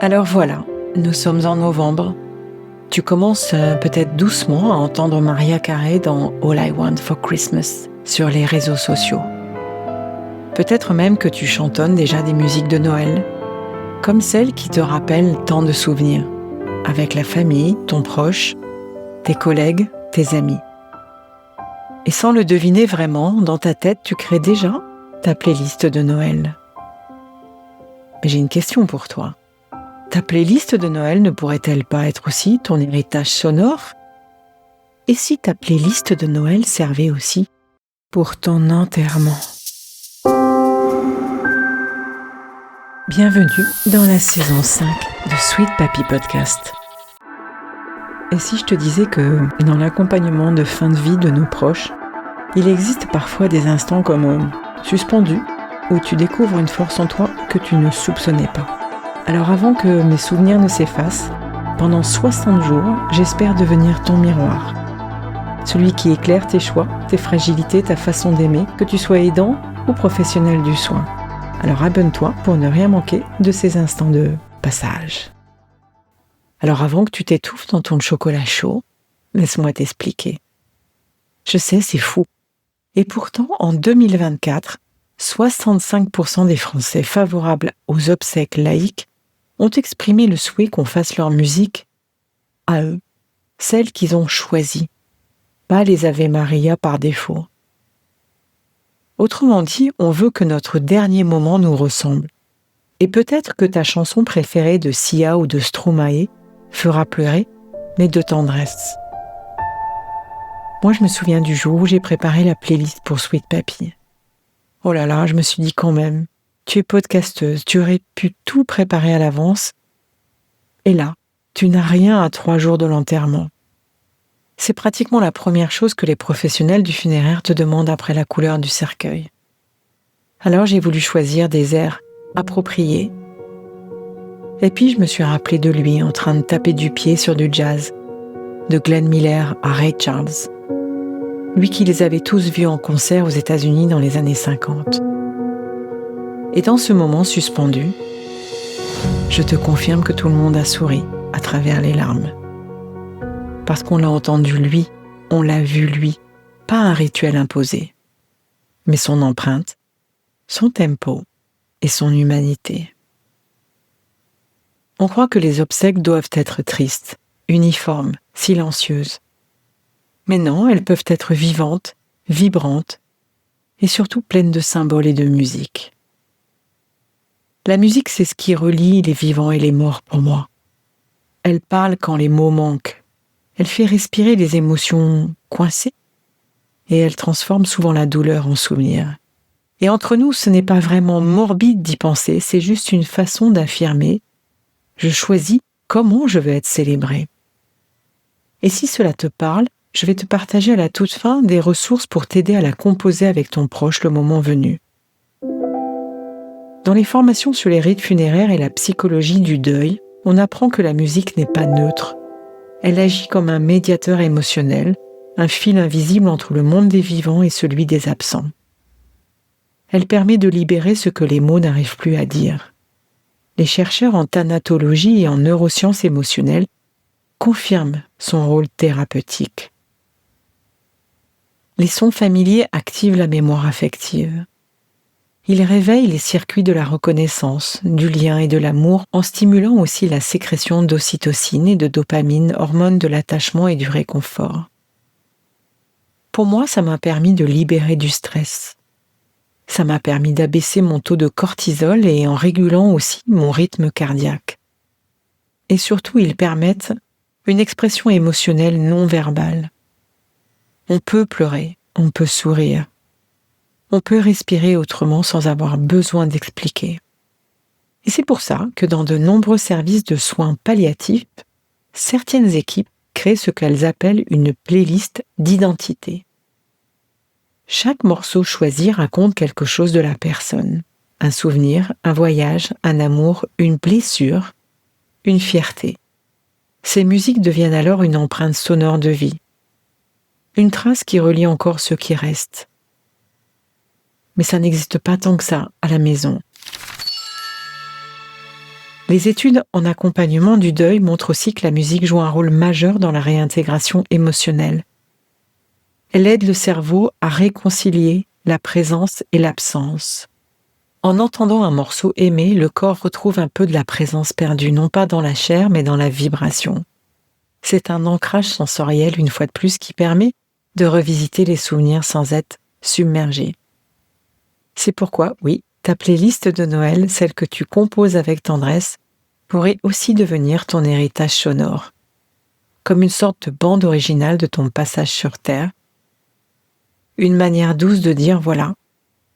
Alors voilà, nous sommes en novembre. Tu commences peut-être doucement à entendre Mariah Carey dans All I Want for Christmas sur les réseaux sociaux. Peut-être même que tu chantonnes déjà des musiques de Noël, comme celles qui te rappellent tant de souvenirs, avec la famille, ton proche, tes collègues, tes amis. Et sans le deviner vraiment, dans ta tête, tu crées déjà ta playlist de Noël. Mais j'ai une question pour toi. Ta playlist de Noël ne pourrait-elle pas être aussi ton héritage sonore ? Et si ta playlist de Noël servait aussi pour ton enterrement ? Bienvenue dans la saison 5 de Sweet Papy Podcast. Et si je te disais que dans l'accompagnement de fin de vie de nos proches, il existe parfois des instants comme suspendus où tu découvres une force en toi que tu ne soupçonnais pas. Alors avant que mes souvenirs ne s'effacent, pendant 60 jours, j'espère devenir ton miroir. Celui qui éclaire tes choix, tes fragilités, ta façon d'aimer, que tu sois aidant ou professionnel du soin. Alors abonne-toi pour ne rien manquer de ces instants de passage. Alors avant que tu t'étouffes dans ton chocolat chaud, laisse-moi t'expliquer. Je sais, c'est fou. Et pourtant, en 2024, 65% des Français favorables aux obsèques laïques ont exprimé le souhait qu'on fasse leur musique à eux, celle qu'ils ont choisie, pas les Ave Maria par défaut. Autrement dit, on veut que notre dernier moment nous ressemble. Et peut-être que ta chanson préférée de Sia ou de Stromae fera pleurer, mais de tendresse. Moi, je me souviens du jour où j'ai préparé la playlist pour Sweet Papy. Oh là là, je me suis dit quand même, tu es podcasteuse, tu aurais pu tout préparer à l'avance. Et là, tu n'as rien à 3 jours de l'enterrement. C'est pratiquement la première chose que les professionnels du funéraire te demandent après la couleur du cercueil. Alors j'ai voulu choisir des airs appropriés. Et puis je me suis rappelé de lui en train de taper du pied sur du jazz, de Glenn Miller à Ray Charles. Lui qui les avait tous vus en concert aux États-Unis dans les années 50. Et dans ce moment suspendu, je te confirme que tout le monde a souri à travers les larmes. Parce qu'on l'a entendu lui, on l'a vu lui, pas un rituel imposé, mais son empreinte, son tempo et son humanité. On croit que les obsèques doivent être tristes, uniformes, silencieuses. Mais non, elles peuvent être vivantes, vibrantes et surtout pleines de symboles et de musique. La musique, c'est ce qui relie les vivants et les morts pour moi. Elle parle quand les mots manquent. Elle fait respirer les émotions coincées et elle transforme souvent la douleur en souvenir. Et entre nous, ce n'est pas vraiment morbide d'y penser, c'est juste une façon d'affirmer « je choisis comment je veux être célébré ». Et si cela te parle, je vais te partager à la toute fin des ressources pour t'aider à la composer avec ton proche le moment venu. Dans les formations sur les rites funéraires et la psychologie du deuil, on apprend que la musique n'est pas neutre. Elle agit comme un médiateur émotionnel, un fil invisible entre le monde des vivants et celui des absents. Elle permet de libérer ce que les mots n'arrivent plus à dire. Les chercheurs en thanatologie et en neurosciences émotionnelles confirment son rôle thérapeutique. Les sons familiers activent la mémoire affective. Ils réveillent les circuits de la reconnaissance, du lien et de l'amour en stimulant aussi la sécrétion d'ocytocine et de dopamine, hormones de l'attachement et du réconfort. Pour moi, ça m'a permis de libérer du stress. Ça m'a permis d'abaisser mon taux de cortisol et en régulant aussi mon rythme cardiaque. Et surtout, ils permettent une expression émotionnelle non verbale. On peut pleurer, on peut sourire. On peut respirer autrement sans avoir besoin d'expliquer. Et c'est pour ça que dans de nombreux services de soins palliatifs, certaines équipes créent ce qu'elles appellent une playlist d'identité. Chaque morceau choisi raconte quelque chose de la personne. Un souvenir, un voyage, un amour, une blessure, une fierté. Ces musiques deviennent alors une empreinte sonore de vie. Une trace qui relie encore ceux qui restent. Mais ça n'existe pas tant que ça à la maison. Les études en accompagnement du deuil montrent aussi que la musique joue un rôle majeur dans la réintégration émotionnelle. Elle aide le cerveau à réconcilier la présence et l'absence. En entendant un morceau aimé, le corps retrouve un peu de la présence perdue, non pas dans la chair, mais dans la vibration. C'est un ancrage sensoriel, une fois de plus, qui permet de revisiter les souvenirs sans être submergé. C'est pourquoi, oui, ta playlist de Noël, celle que tu composes avec tendresse, pourrait aussi devenir ton héritage sonore, comme une sorte de bande originale de ton passage sur Terre, une manière douce de dire voilà,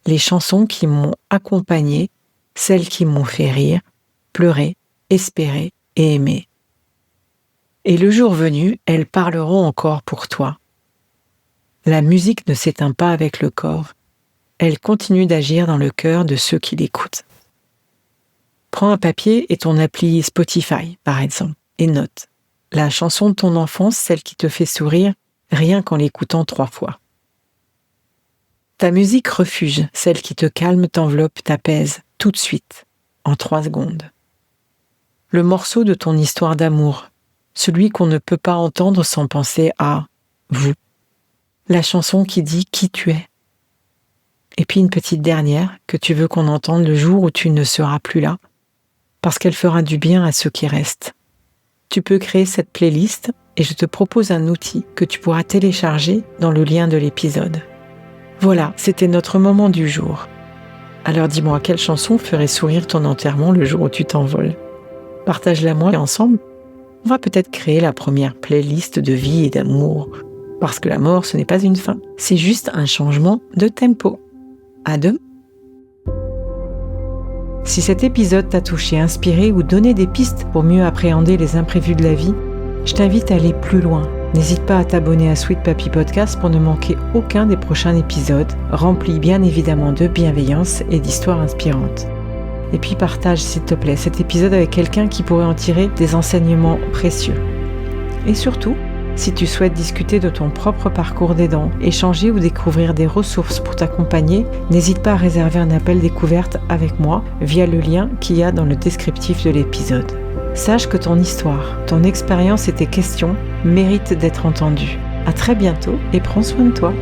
les chansons qui m'ont accompagné, celles qui m'ont fait rire, pleurer, espérer et aimer. Et le jour venu, elles parleront encore pour toi. La musique ne s'éteint pas avec le corps, elle continue d'agir dans le cœur de ceux qui l'écoutent. Prends un papier et ton appli Spotify, par exemple, et note la chanson de ton enfance, celle qui te fait sourire, rien qu'en l'écoutant 3 fois. Ta musique refuge, celle qui te calme, t'enveloppe, t'apaise, tout de suite, en 3 secondes. Le morceau de ton histoire d'amour, celui qu'on ne peut pas entendre sans penser à vous. La chanson qui dit qui tu es. Et puis une petite dernière que tu veux qu'on entende le jour où tu ne seras plus là, parce qu'elle fera du bien à ceux qui restent. Tu peux créer cette playlist et je te propose un outil que tu pourras télécharger dans le lien de l'épisode. Voilà, c'était notre moment du jour. Alors dis-moi, quelle chanson ferait sourire ton enterrement le jour où tu t'envoles ? Partage-la moi et ensemble, on va peut-être créer la première playlist de vie et d'amour. Parce que la mort, ce n'est pas une fin, c'est juste un changement de tempo. À demain. Si cet épisode t'a touché, inspiré ou donné des pistes pour mieux appréhender les imprévus de la vie, je t'invite à aller plus loin. N'hésite pas à t'abonner à Sweet Papy Podcast pour ne manquer aucun des prochains épisodes, remplis bien évidemment de bienveillance et d'histoires inspirantes. Et puis partage s'il te plaît cet épisode avec quelqu'un qui pourrait en tirer des enseignements précieux. Et surtout, si tu souhaites discuter de ton propre parcours d'aidant, échanger ou découvrir des ressources pour t'accompagner, n'hésite pas à réserver un appel découverte avec moi via le lien qu'il y a dans le descriptif de l'épisode. Sache que ton histoire, ton expérience et tes questions méritent d'être entendues. À très bientôt et prends soin de toi.